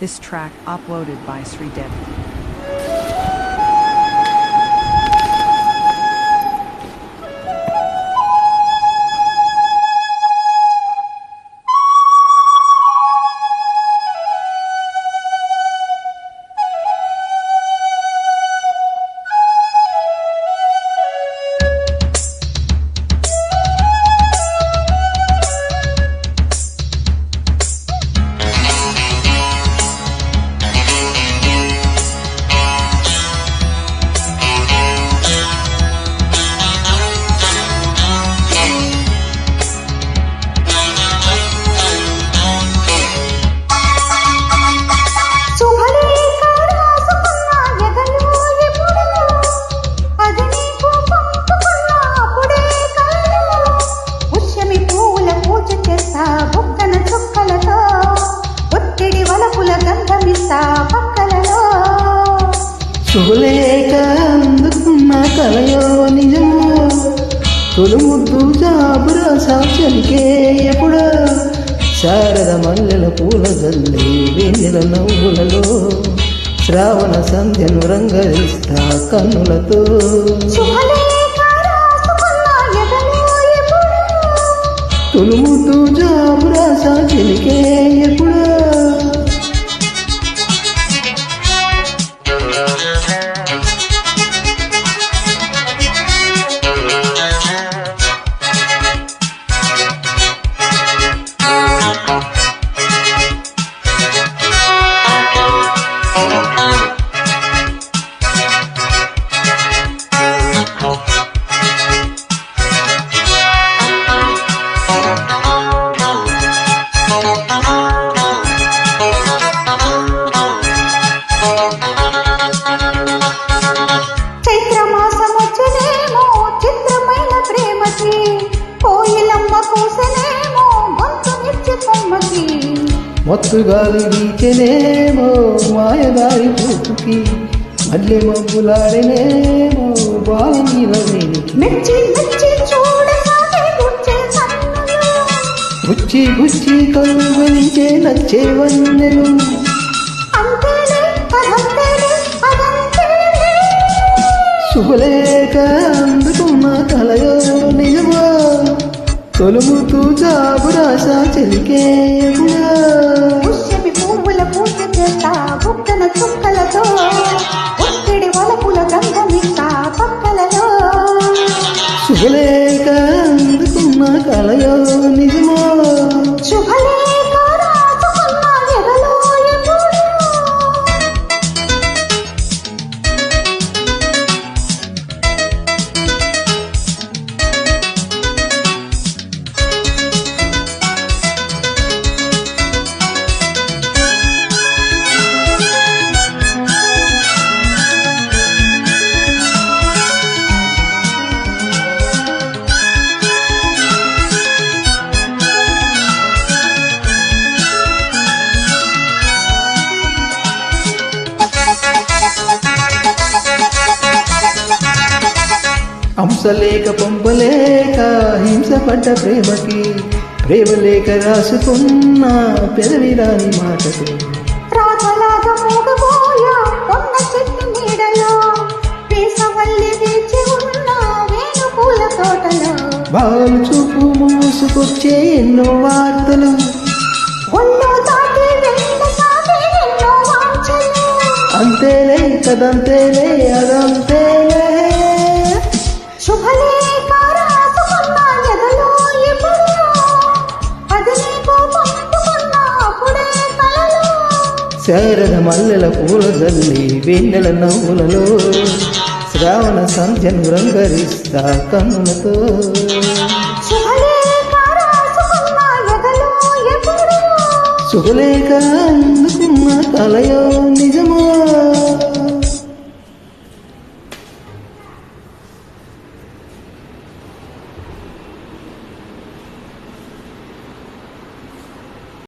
This track uploaded by Sri Devi. శుభలేఖ అందుకున్న కలయో నిజమో తొలుముద్దు జాబురా సాక్షలికే ఎప్పుడో శారద మల్లెల పూల జల్లి వెన్నెల నవ్వులలో శ్రావణ సంధ్యను రంగరిస్తా కన్నులతో తొలుముద్దు జాబురా సాక్షలికే ఎప్పుడో మొత్తుగాలి వీచెనేమో మాయదారి చూపుకి మళ్ళీ మబ్బులాడనేమో బాల నీలవేనికి గుచ్చి గుచ్చి కలువలించే నచ్చే వన్నెలు శుభలేఖ అందుకున్న కలయో నిజమో తొలుముతూ జాబురా సాక్షలికే పువ్వుల పూజ చేస్తా బుక్కన చుక్కలతో ఒత్తిడి వలపుల గంధమిస్తా పక్కలలో శుభలేఖ అందుకున్న కలయో నిజమో శుభలేఖ రాసుకున్న ఎదలో హంసలేక పంపలేక హింసపడ్డ ప్రేమకి ప్రేమలేక రాసుకున్న పెదవిరాని మాటకు రాతలాగా మూగబోయా ఉన్న చెట్టు నీడలో వేసవల్లి వేచి ఉన్న వేణుపూల తోటలో బాలు చూపు మూసుకొచ్చే ఎన్నో వార్తలు ఒళ్ళు దాటి వెళ్ళసాగే ఎన్నో వాంఛలు అంతేలే కదంతేలే అదంతేలే శుభలేఖ రాసుకున్న ఎదలో ఎప్పుడో అది నీకు పంపుకున్న అప్పుడే కలలో శారద మల్లెల పూల జల్లి వెన్నెల నవ్వులలో శ్రావణ సంధ్యను రంగరిస్తా కన్నులతో శుభలేఖ రాసుకున్న ఎదలో ఎప్పుడో శుభలేఖ అందుకున్న కలయో